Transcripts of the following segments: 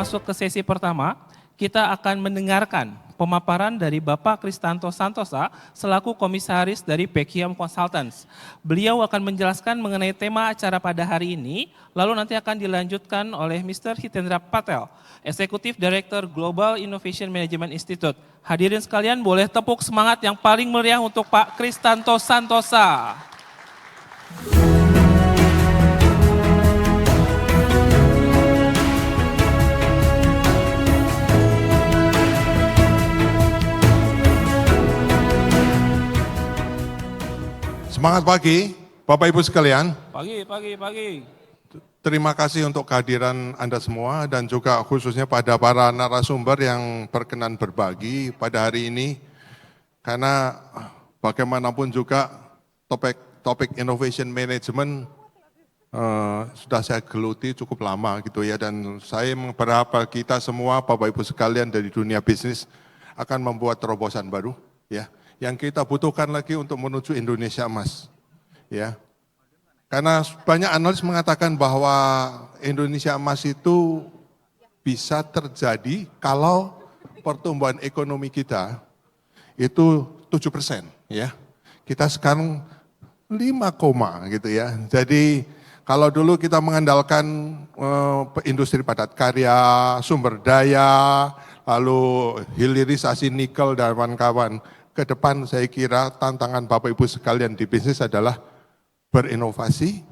masuk ke sesi pertama, kita akan mendengarkan pemaparan dari Bapak Kristanto Santosa selaku komisaris dari Pekiam Consultants. Beliau akan menjelaskan mengenai tema acara pada hari ini, lalu nanti akan dilanjutkan oleh Mr. Hitendra Patel, Executive Director Global Innovation Management Institute. Hadirin sekalian, boleh tepuk semangat yang paling meriah untuk Pak Kristanto Santosa. Semangat pagi, Bapak Ibu sekalian. Pagi. Terima kasih untuk kehadiran Anda semua dan juga khususnya pada para narasumber yang berkenan berbagi pada hari ini. Karena bagaimanapun juga topik innovation management sudah saya geluti cukup lama gitu ya. Dan saya berharap kita semua Bapak Ibu sekalian dari dunia bisnis akan membuat terobosan baru ya. Yang kita butuhkan lagi untuk menuju Indonesia Emas. Ya. Karena banyak analis mengatakan bahwa Indonesia Emas itu bisa terjadi kalau pertumbuhan ekonomi kita itu 7%. Ya. Kita sekarang 5, gitu ya. Jadi kalau dulu kita mengandalkan industri padat karya, sumber daya, lalu hilirisasi nikel dan kawan-kawan, ke depan saya kira tantangan Bapak Ibu sekalian di bisnis adalah berinovasi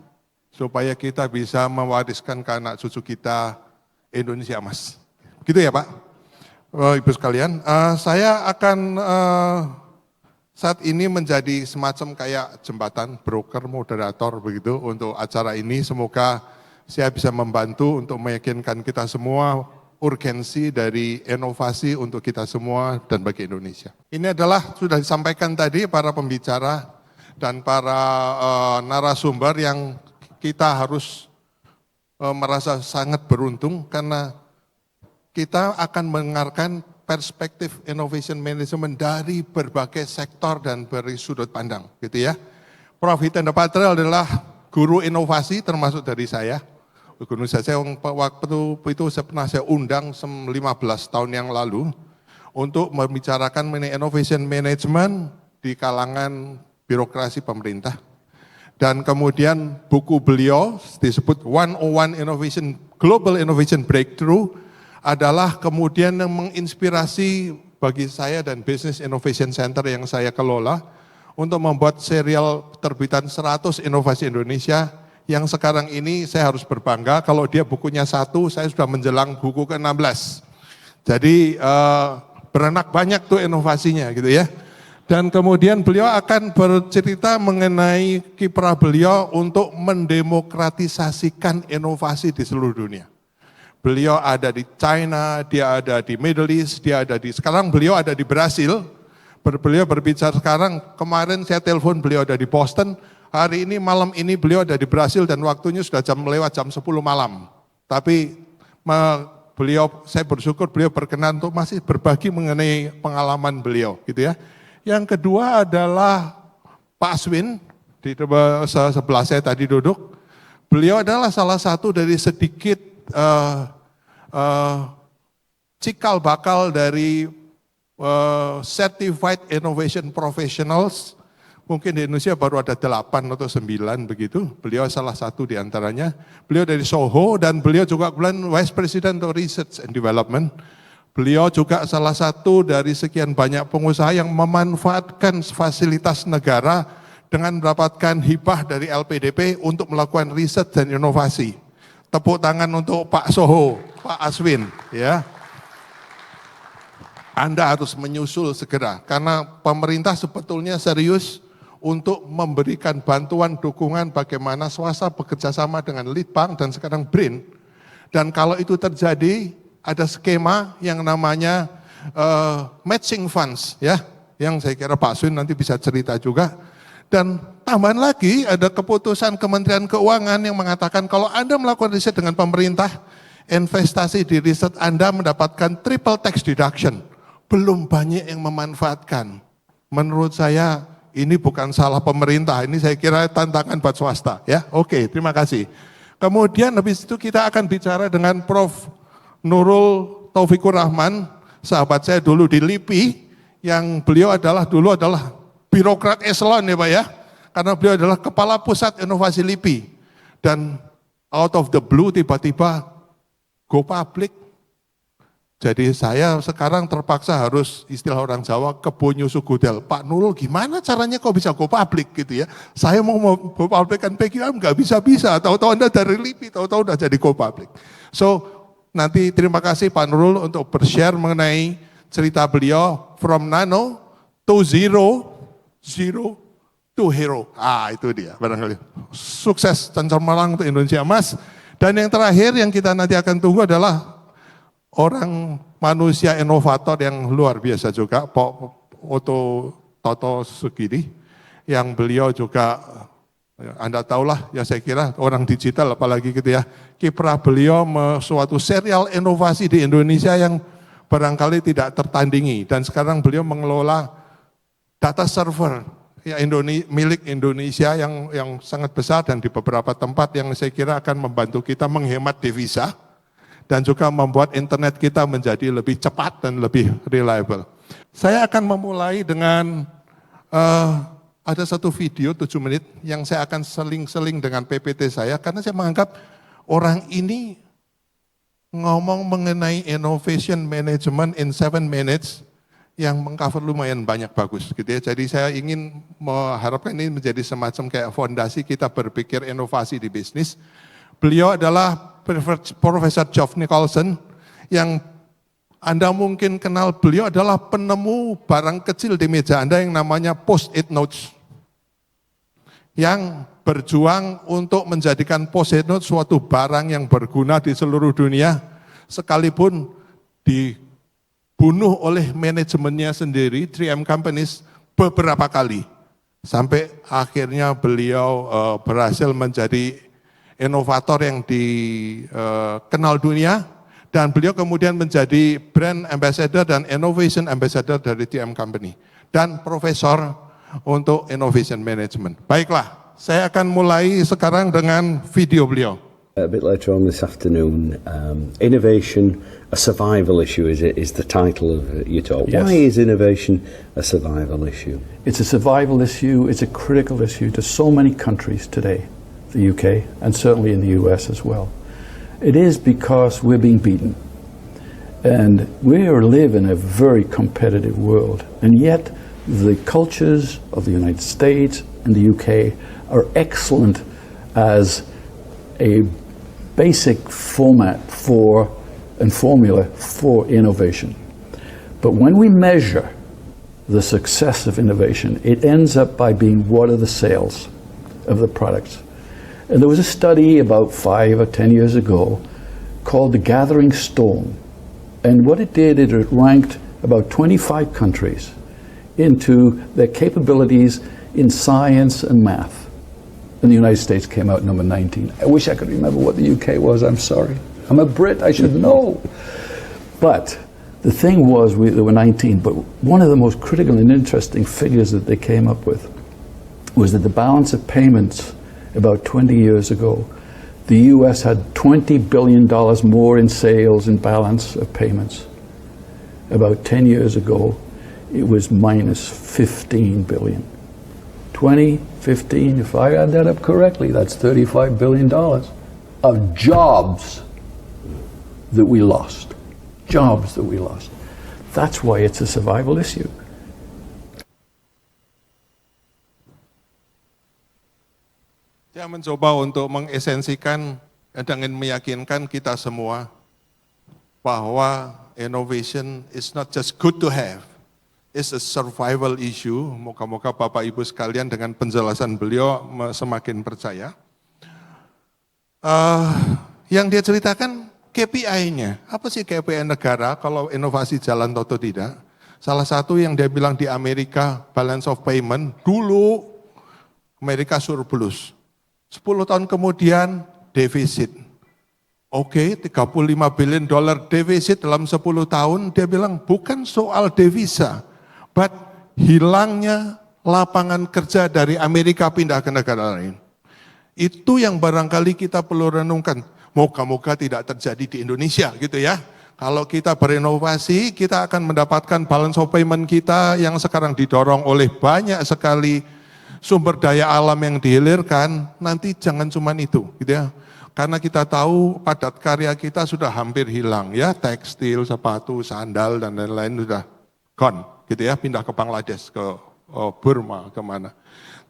supaya kita bisa mewariskan ke anak cucu kita Indonesia Emas. Gitu ya Pak? Ibu sekalian, saya akan saat ini menjadi semacam kayak jembatan, broker, moderator begitu untuk acara ini. Semoga saya bisa membantu untuk meyakinkan kita semua urgensi dari inovasi untuk kita semua dan bagi Indonesia. Ini adalah sudah disampaikan tadi para pembicara dan para narasumber yang kita harus merasa sangat beruntung karena kita akan mendengarkan perspektif innovation management dari berbagai sektor dan dari sudut pandang, gitu ya. Prof. Hitendra Patel adalah guru inovasi termasuk dari saya. Guru saya waktu itu pernah saya undang 15 tahun yang lalu untuk membicarakan mengenai innovation management di kalangan birokrasi pemerintah. Dan kemudian buku beliau disebut 101 Innovation Global Innovation Breakthrough adalah kemudian yang menginspirasi bagi saya dan Business Innovation Center yang saya kelola untuk membuat serial terbitan 100 inovasi Indonesia. Yang sekarang ini saya harus berbangga kalau dia bukunya 1, saya sudah menjelang buku ke-16. Jadi beranak banyak tuh inovasinya gitu ya. Dan kemudian beliau akan bercerita mengenai kiprah beliau untuk mendemokratisasikan inovasi di seluruh dunia. Beliau ada di China, dia ada di Middle East, sekarang beliau ada di Brasil. Beliau berbicara sekarang, kemarin saya telepon beliau ada di Boston. Hari ini, malam ini beliau ada di Brasil dan waktunya sudah lewat jam 10 malam. Tapi saya bersyukur beliau berkenan untuk masih berbagi mengenai pengalaman beliau, gitu ya. Yang kedua adalah Pak Aswin, di sebelah saya tadi duduk. Beliau adalah salah satu dari sedikit cikal bakal dari Certified Innovation Professionals. Mungkin di Indonesia baru ada 8 atau 9 begitu. Beliau salah satu di antaranya. Beliau dari Soho dan beliau juga kemudian Vice President of Research and Development. Beliau juga salah satu dari sekian banyak pengusaha yang memanfaatkan fasilitas negara dengan mendapatkan hibah dari LPDP untuk melakukan riset dan inovasi. Tepuk tangan untuk Pak Soho, Pak Aswin, ya. Anda harus menyusul segera karena pemerintah sebetulnya serius untuk memberikan bantuan dukungan bagaimana swasta bekerja sama dengan Litbang dan sekarang BRIN. Dan kalau itu terjadi, ada skema yang namanya matching funds, ya, yang saya kira Pak Sun nanti bisa cerita juga. Dan tambahan lagi ada keputusan Kementerian Keuangan yang mengatakan kalau Anda melakukan riset dengan pemerintah, investasi di riset Anda mendapatkan triple tax deduction. Belum banyak yang memanfaatkan. Menurut saya ini bukan salah pemerintah, ini saya kira tantangan buat swasta. Ya, oke, terima kasih. Kemudian habis itu kita akan bicara dengan Prof. Nurul Taufikur Rahman, sahabat saya dulu di LIPI, yang beliau dulu adalah birokrat eselon ya Pak ya, karena beliau adalah kepala pusat inovasi LIPI. Dan out of the blue tiba-tiba go public. Jadi saya sekarang terpaksa harus istilah orang Jawa kebo nyusu gudel. Pak Nurul gimana caranya kok bisa go public gitu ya. Saya mau go public kan PGM nggak bisa-bisa. Tahu-tahu Anda dari LIPI, tahu-tahu udah jadi go public. So nanti terima kasih Pak Nurul untuk bershare mengenai cerita beliau from nano to zero to hero. Itu dia barangkali. Sukses dan cemerlang untuk Indonesia Mas. Dan yang terakhir yang kita nanti akan tunggu adalah orang manusia inovator yang luar biasa juga, Pak Toto Sugiri, yang beliau juga, Anda tahulah ya saya kira orang digital apalagi gitu ya, kiprah beliau suatu serial inovasi di Indonesia yang barangkali tidak tertandingi, dan sekarang beliau mengelola data server ya milik Indonesia yang sangat besar dan di beberapa tempat yang saya kira akan membantu kita menghemat devisa, dan juga membuat internet kita menjadi lebih cepat dan lebih reliable. Saya akan memulai dengan ada satu video 7 menit yang saya akan seling-seling dengan PPT saya, karena saya menganggap orang ini ngomong mengenai innovation management in 7 minutes yang mengcover lumayan banyak bagus gitu ya. Jadi saya ingin mengharapkan ini menjadi semacam kayak fondasi kita berpikir inovasi di bisnis. Beliau adalah Profesor Geoff Nicholson, yang Anda mungkin kenal, beliau adalah penemu barang kecil di meja Anda yang namanya post-it notes, yang berjuang untuk menjadikan post-it notes suatu barang yang berguna di seluruh dunia, sekalipun dibunuh oleh manajemennya sendiri, 3M Companies, beberapa kali. Sampai akhirnya beliau berhasil menjadi inovator yang dikenal dunia, dan beliau kemudian menjadi brand ambassador dan innovation ambassador dari TM Company, dan profesor untuk innovation management. Baiklah, saya akan mulai sekarang dengan video beliau. A bit later on this afternoon, innovation, a survival issue is the title of your talk. Yes. Why is innovation a survival issue? It's a survival issue, it's a critical issue to so many countries today, the UK, and certainly in the US as well. It is because we're being beaten. And we live in a very competitive world, and yet the cultures of the United States and the UK are excellent as a basic format for and formula for innovation. But when we measure the success of innovation, it ends up by being what are the sales of the products. And there was a study about 5 or 10 years ago called The Gathering Storm. And what it did, it ranked about 25 countries into their capabilities in science and math. And the United States came out number 19. I wish I could remember what the UK was, I'm sorry. I'm a Brit, I should know. But the thing was, there were 19, but one of the most critical and interesting figures that they came up with was that the balance of payments about 20 years ago, the US had $20 billion more in sales and balance of payments. About 10 years ago, it was minus 15 billion. 20, 15, if I add that up correctly, that's $35 billion of jobs that we lost. Jobs that we lost. That's why it's a survival issue. Saya mencoba untuk mengesensikan dan meyakinkan kita semua bahwa innovation is not just good to have, it's a survival issue. Moga-moga Bapak Ibu sekalian dengan penjelasan beliau semakin percaya. Yang dia ceritakan KPI-nya, apa sih KPI negara kalau inovasi jalan atau tidak? Salah satu yang dia bilang di Amerika, balance of payment, dulu Amerika surplus. 10 tahun kemudian defisit. Oke, 35 billion dollar defisit dalam 10 tahun, dia bilang bukan soal devisa, but hilangnya lapangan kerja dari Amerika pindah ke negara lain. Itu yang barangkali kita perlu renungkan. Moga-moga tidak terjadi di Indonesia gitu ya. Kalau kita berinovasi, kita akan mendapatkan balance of payment kita yang sekarang didorong oleh banyak sekali sumber daya alam yang dihilirkan. Nanti jangan cuma itu gitu ya. Karena kita tahu padat karya kita sudah hampir hilang ya, tekstil, sepatu, sandal dan lain-lain sudah gone gitu ya, pindah ke Bangladesh, ke Burma, kemana.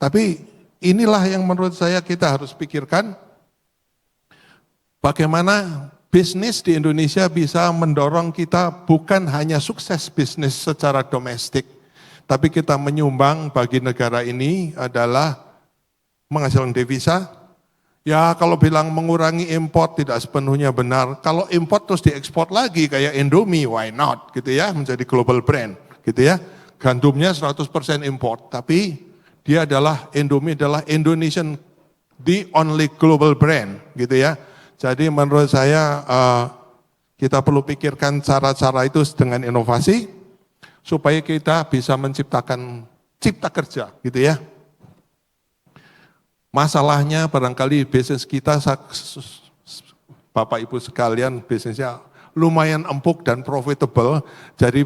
Tapi inilah yang menurut saya kita harus pikirkan, bagaimana bisnis di Indonesia bisa mendorong kita bukan hanya sukses bisnis secara domestik, tapi kita menyumbang bagi negara ini adalah menghasilkan devisa. Ya kalau bilang mengurangi import tidak sepenuhnya benar. Kalau import terus diekspor lagi kayak Indomie, why not gitu ya, menjadi global brand gitu ya. Gandumnya 100% import, tapi dia adalah Indomie adalah Indonesian the only global brand gitu ya. Jadi menurut saya kita perlu pikirkan cara-cara itu dengan inovasi supaya kita bisa menciptakan cipta kerja gitu ya. Masalahnya barangkali bisnis kita, Bapak Ibu sekalian, bisnisnya lumayan empuk dan profitable, jadi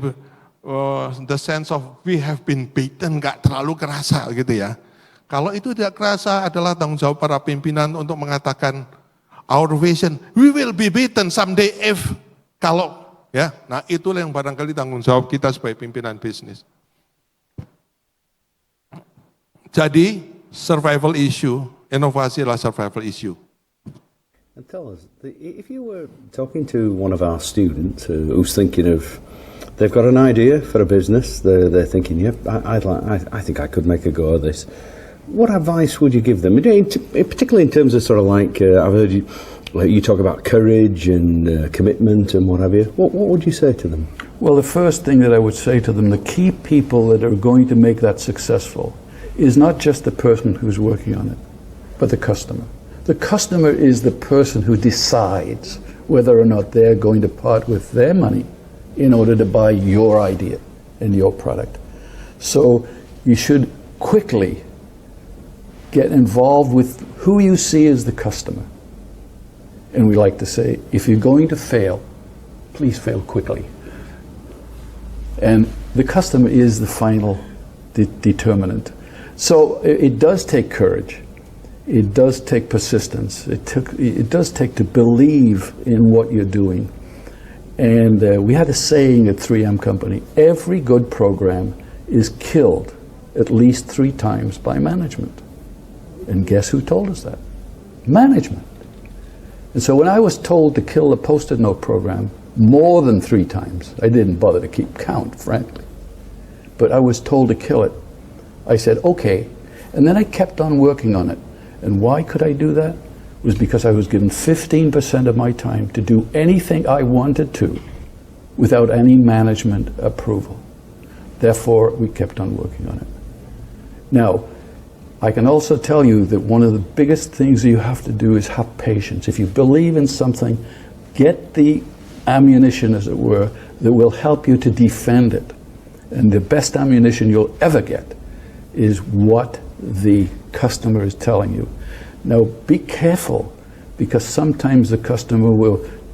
the sense of we have been beaten gak terlalu kerasa gitu ya. Kalau itu tidak kerasa adalah tanggung jawab para pimpinan untuk mengatakan our vision, we will be beaten someday if, kalau ya, nah itulah yang barangkali tanggung jawab kita sebagai pimpinan bisnis. Jadi survival issue, inovasi adalah survival issue. And tell us, if you were talking to one of our students who's thinking of, they've got an idea for a business, they're thinking, yeah, I think I could make a go of this. What advice would you give them, particularly in terms of sort of like, I've heard you talk about courage and commitment and what have you. What would you say to them? Well, the first thing that I would say to them, the key people that are going to make that successful is not just the person who's working on it, but the customer. The customer is the person who decides whether or not they're going to part with their money in order to buy your idea and your product. So you should quickly get involved with who you see as the customer. And we like to say, if you're going to fail, please fail quickly. And the customer is the final determinant. So it does take courage. It does take persistence. It does take to believe in what you're doing. And we had a saying at 3M Company, every good program is killed at least 3 times by management. And guess who told us that? Management. And so when I was told to kill the Post-it note program more than 3 times, I didn't bother to keep count, frankly. But I was told to kill it. I said, okay. And then I kept on working on it. And why could I do that? It was because I was given 15% of my time to do anything I wanted to without any management approval. Therefore, we kept on working on it. Now, I can also tell you that one of the biggest things you have to do is have patience. If you believe in something, get the ammunition, as it were, that will help you to defend it. And the best ammunition you'll ever get is what the customer is telling you. Now be careful, because sometimes the customer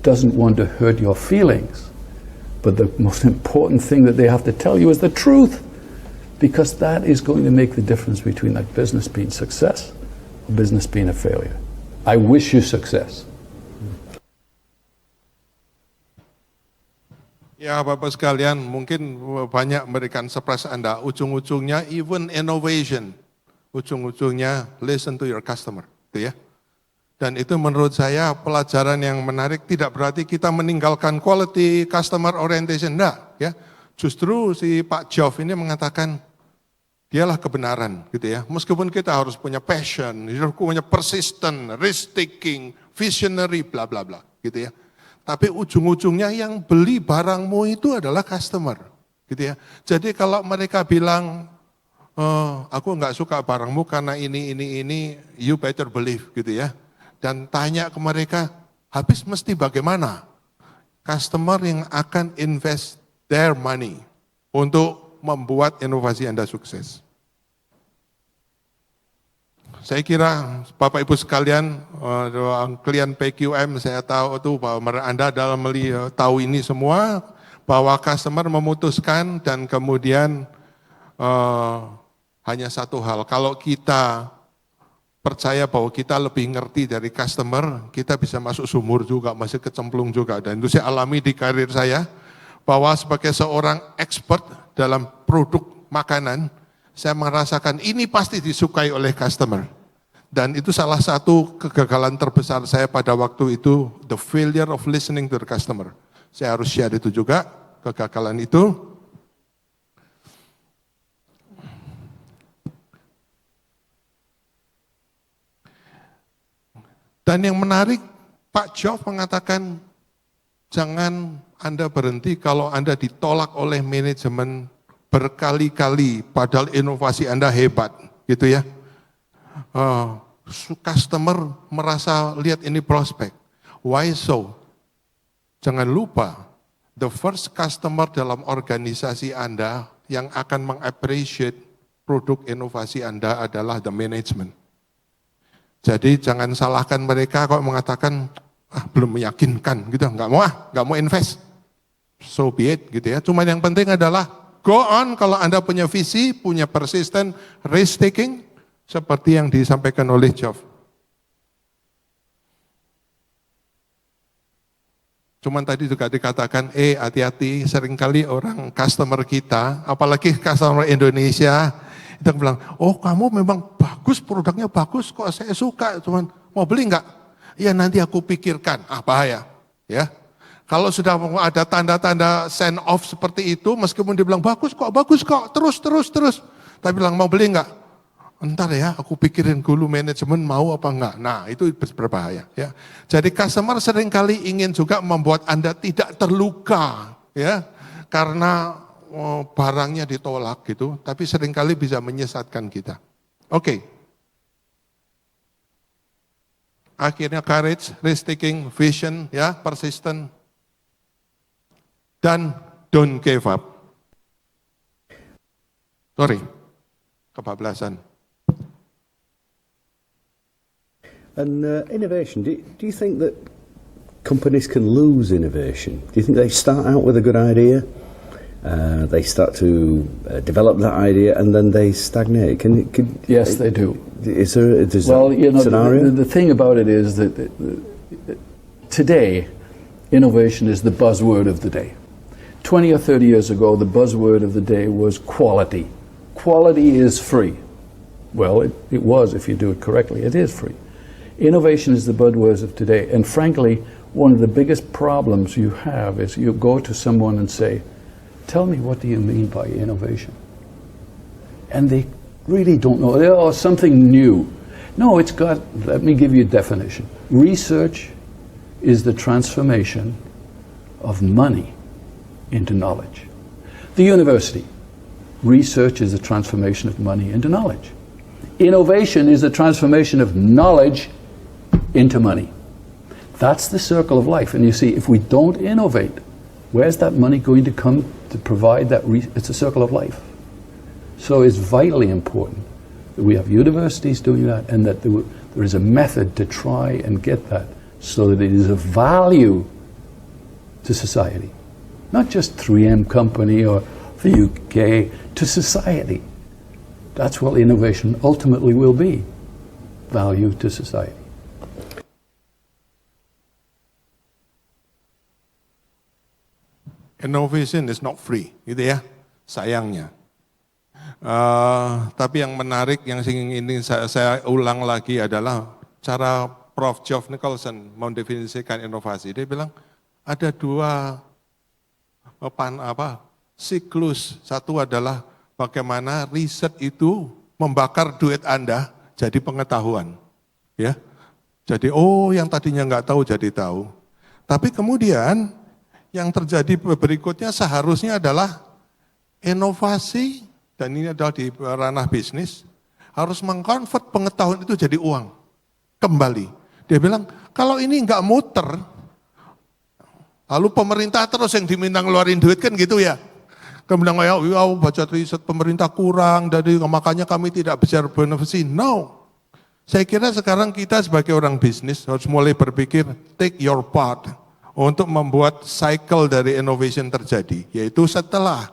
doesn't want to hurt your feelings, but the most important thing that they have to tell you is the truth, because that is going to make the difference between that business being success or business being a failure. I wish you success. Ya Bapak sekalian, mungkin banyak memberikan surprise Anda, ujung-ujungnya even innovation, ujung-ujungnya listen to your customer, gitu ya. Dan itu menurut saya pelajaran yang menarik, tidak berarti kita meninggalkan quality customer orientation, enggak ya. Justru si Pak Joff ini mengatakan, dialah kebenaran gitu ya. Meskipun kita harus punya passion, harus punya persistent, risk taking, visionary, bla bla bla gitu ya. Tapi ujung-ujungnya yang beli barangmu itu adalah customer, gitu ya. Jadi kalau mereka bilang, aku nggak suka barangmu karena ini, you better believe, gitu ya. Dan tanya ke mereka, habis mesti bagaimana? Customer yang akan invest their money untuk membuat inovasi Anda sukses. saya kira Bapak Ibu sekalian, klien PQM saya tahu itu bahwa Anda dalam tahu ini semua, bahwa customer memutuskan dan kemudian hanya satu hal, kalau kita percaya bahwa kita lebih ngerti dari customer, kita bisa masuk sumur juga, masih kecemplung juga. Dan itu saya alami di karir saya, bahwa sebagai seorang expert dalam produk makanan, saya merasakan ini pasti disukai oleh customer. Dan itu salah satu kegagalan terbesar saya pada waktu itu, the failure of listening to the customer. Saya harus share itu juga, kegagalan itu. Dan yang menarik, Pak Joff mengatakan, jangan Anda berhenti kalau Anda ditolak oleh manajemen berkali-kali, padahal inovasi Anda hebat, gitu ya. Customer merasa lihat ini prospek. Why so? Jangan lupa, the first customer dalam organisasi Anda yang akan mengappreciate produk inovasi Anda adalah the management. Jadi jangan salahkan mereka kalau mengatakan, belum meyakinkan, gitu, nggak mau invest. So be it, gitu ya. Cuman yang penting adalah go on kalau Anda punya visi, punya persisten, risk taking, seperti yang disampaikan oleh Joff. Cuman tadi juga dikatakan, hati-hati, seringkali orang customer kita, apalagi customer Indonesia, itu bilang, oh kamu memang bagus, produknya bagus, kok saya suka, cuman mau beli enggak? Ya nanti aku pikirkan, bahaya. Ya. Kalau sudah ada tanda-tanda send off seperti itu, meskipun dia bilang bagus kok, terus. Tapi bilang mau beli enggak? Entar ya, aku pikirin dulu manajemen mau apa enggak. Nah itu berbahaya. Ya. Jadi customer seringkali ingin juga membuat Anda tidak terluka, ya, karena barangnya ditolak gitu, tapi seringkali bisa menyesatkan kita. Oke. Akhirnya courage, risk taking, vision, ya, persistent, dan don't give up. Sorry, kebablasan. And innovation, do you think that companies can lose innovation? Do you think they start out with a good idea, they start to develop that idea, and then they stagnate? Yes, they do. Is there a scenario? The thing about it is that today, innovation is the buzzword of the day. 20 or 30 years ago, the buzzword of the day was quality. Quality is free. Well, it was if you do it correctly. It is free. Innovation is the buzzword of today. And frankly, one of the biggest problems you have is you go to someone and say, tell me, what do you mean by innovation? And they really don't know. Oh, something new. No, it's got, let me give you a definition. Research is the transformation of money into knowledge. The university, research is the transformation of money into knowledge. Innovation is the transformation of knowledge into money. That's the circle of life. And you see, if we don't innovate, where's that money going to come to provide that? It's a circle of life. So it's vitally important that we have universities doing that, and that there is a method to try and get that so that it is of value to society. Not just 3M Company or the UK, to society. That's what innovation ultimately will be, value to society. Innovation is not free, gitu ya, sayangnya. Tapi yang menarik, yang ingin saya ulang lagi adalah cara Prof. Geoff Nicholson mendefinisikan inovasi. Dia bilang ada dua siklus. Satu adalah bagaimana riset itu membakar duit Anda jadi pengetahuan. Ya. Jadi yang tadinya nggak tahu jadi tahu. Tapi kemudian yang terjadi berikutnya seharusnya adalah inovasi, dan ini adalah di ranah bisnis, harus mengkonvert pengetahuan itu jadi uang kembali. Dia bilang, kalau ini nggak muter, lalu pemerintah terus yang diminta ngeluarin duit, kan gitu ya. Kemudian baca riset pemerintah kurang, jadi makanya kami tidak bisa berinovasi. No, Saya kira sekarang kita sebagai orang bisnis harus mulai berpikir take your part untuk membuat cycle dari innovation terjadi, yaitu setelah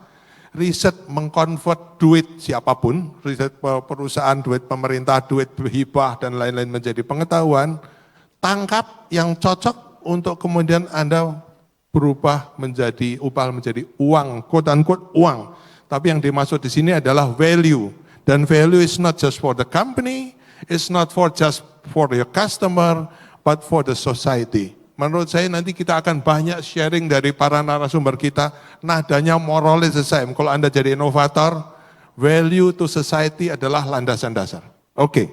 riset mengkonvert duit siapapun, riset perusahaan, duit pemerintah, duit hibah dan lain-lain menjadi pengetahuan, tangkap yang cocok untuk kemudian Anda berubah menjadi uang, quote unquote uang. Tapi yang dimaksud di sini adalah value, dan value is not just for the company, it's not just for your customer, but for the society. Menurut saya nanti kita akan banyak sharing dari para narasumber kita, nadanya more or less the same. Kalau Anda jadi inovator, value to society adalah landasan dasar. Oke.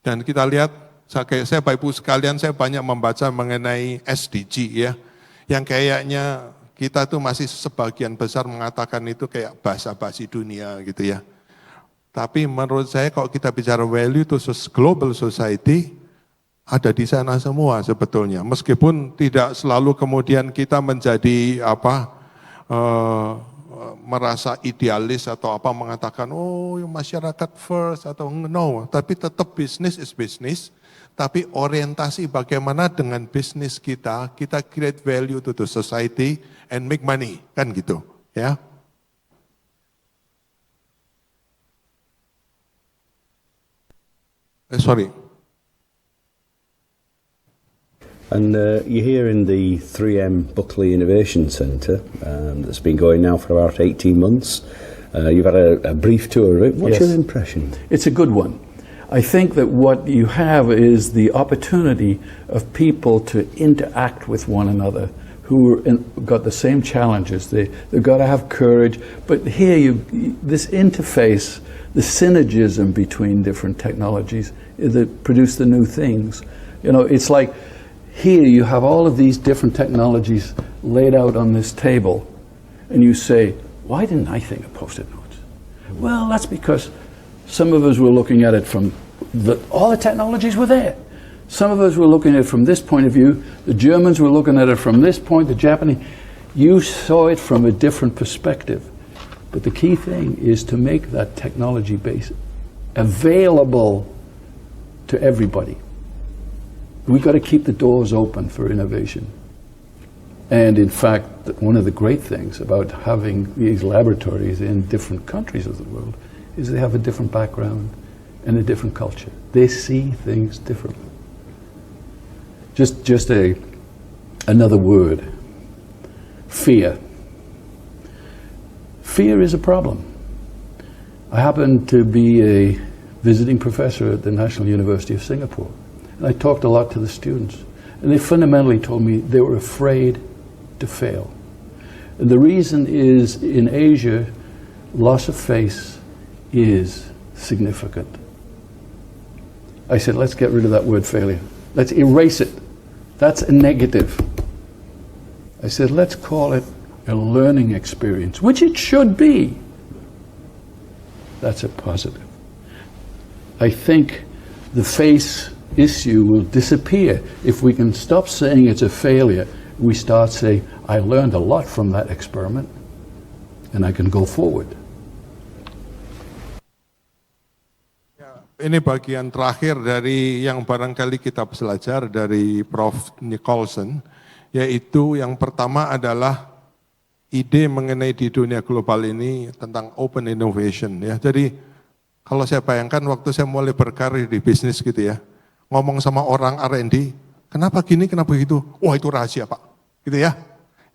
Dan kita lihat, saya Bapak Ibu sekalian, saya banyak membaca mengenai SDG ya, yang kayaknya kita tuh masih sebagian besar mengatakan itu kayak basa-basi dunia gitu ya. Tapi menurut saya kalau kita bicara value to global society, ada di sana semua sebetulnya. Meskipun tidak selalu kemudian kita menjadi merasa idealis atau mengatakan masyarakat first atau no, tapi tetap bisnis is bisnis. Tapi orientasi bagaimana dengan bisnis kita create value to the society and make money, kan gitu, ya. Sorry. And you're here in the 3M Buckley Innovation Centre that's been going now for about 18 months. You've had a brief tour of it. What's Yes. your impression? It's a good one. I think that what you have is the opportunity of people to interact with one another who got the same challenges. They've got to have courage. But here, this interface, the synergism between different technologies that produce the new things. You know, it's like here you have all of these different technologies laid out on this table, and you say, why didn't I think of Post-it notes? Well, that's because some of us were looking at it from all the technologies were there. Some of us were looking at it from this point of view. The Germans were looking at it from this point, the Japanese. You saw it from a different perspective. But the key thing is to make that technology base available to everybody. We've got to keep the doors open for innovation. And in fact, one of the great things about having these laboratories in different countries of the world is they have a different background and a different culture. They see things differently. Just another word, fear. Fear is a problem. I happen to be a visiting professor at the National University of Singapore, and I talked a lot to the students, and they fundamentally told me they were afraid to fail. And the reason is, in Asia, loss of face is significant. I said, let's get rid of that word failure. Let's erase it. That's a negative. I said, let's call it a learning experience, which it should be. That's a positive. I think the face issue will disappear if we can stop saying it's a failure. We start saying, I learned a lot from that experiment, and I can go forward. Ini bagian terakhir dari yang barangkali kita belajar dari Prof. Nicholson, yaitu yang pertama adalah ide mengenai di dunia global ini tentang open innovation. Ya. Jadi kalau saya bayangkan waktu saya mulai berkarir di bisnis gitu ya, ngomong sama orang R&D, kenapa gini, kenapa gitu, wah itu rahasia Pak, gitu ya.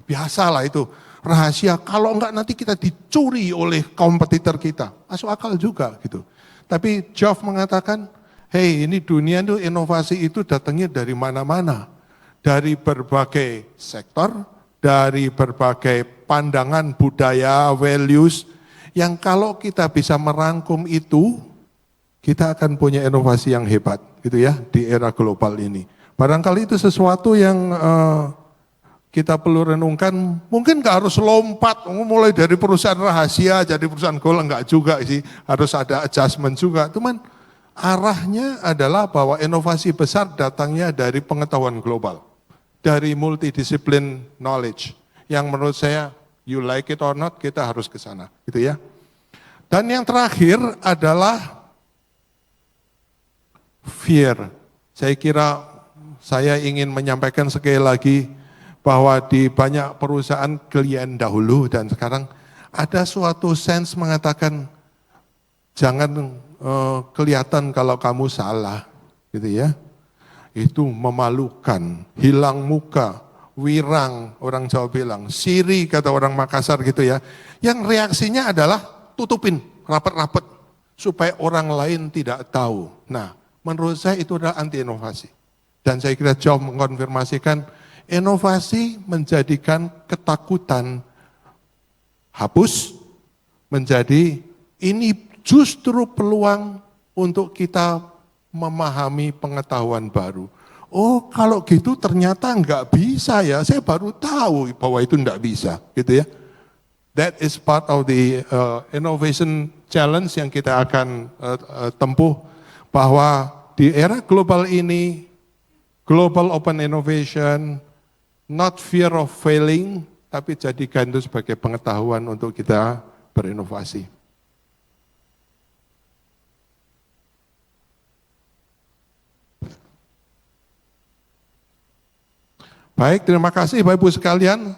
Biasalah itu, rahasia, kalau enggak nanti kita dicuri oleh kompetitor kita, masuk akal juga gitu. Tapi Geoff mengatakan, hey ini dunia itu inovasi itu datangnya dari mana-mana. Dari berbagai sektor, dari berbagai pandangan budaya, values, yang kalau kita bisa merangkum itu, kita akan punya inovasi yang hebat gitu ya di era global ini. Barangkali itu sesuatu yang kita perlu renungkan, mungkin nggak harus lompat, mulai dari perusahaan rahasia jadi perusahaan gold, enggak juga sih, harus ada adjustment juga. Cuman arahnya adalah bahwa inovasi besar datangnya dari pengetahuan global. dari multidisiplin knowledge. Yang menurut saya, you like it or not, kita harus ke sana, gitu ya. Dan yang terakhir adalah fear. Saya kira saya ingin menyampaikan sekali lagi bahwa di banyak perusahaan klien dahulu dan sekarang ada suatu sense mengatakan jangan kelihatan kalau kamu salah, gitu ya. Itu memalukan, hilang muka, wirang, orang Jawa bilang, siri kata orang Makassar gitu ya. Yang reaksinya adalah tutupin rapat-rapat supaya orang lain tidak tahu. Nah, menurut saya itu adalah anti inovasi. Dan saya kira jauh mengkonfirmasikan inovasi menjadikan ketakutan hapus, menjadi ini justru peluang untuk kita memahami pengetahuan baru. Oh, kalau gitu ternyata nggak bisa ya, saya baru tahu bahwa itu nggak bisa, gitu ya. That is part of the innovation challenge yang kita akan tempuh, bahwa di era global ini, global open innovation, not fear of failing, tapi jadikan itu sebagai pengetahuan untuk kita berinovasi. Baik, terima kasih Bapak Ibu sekalian.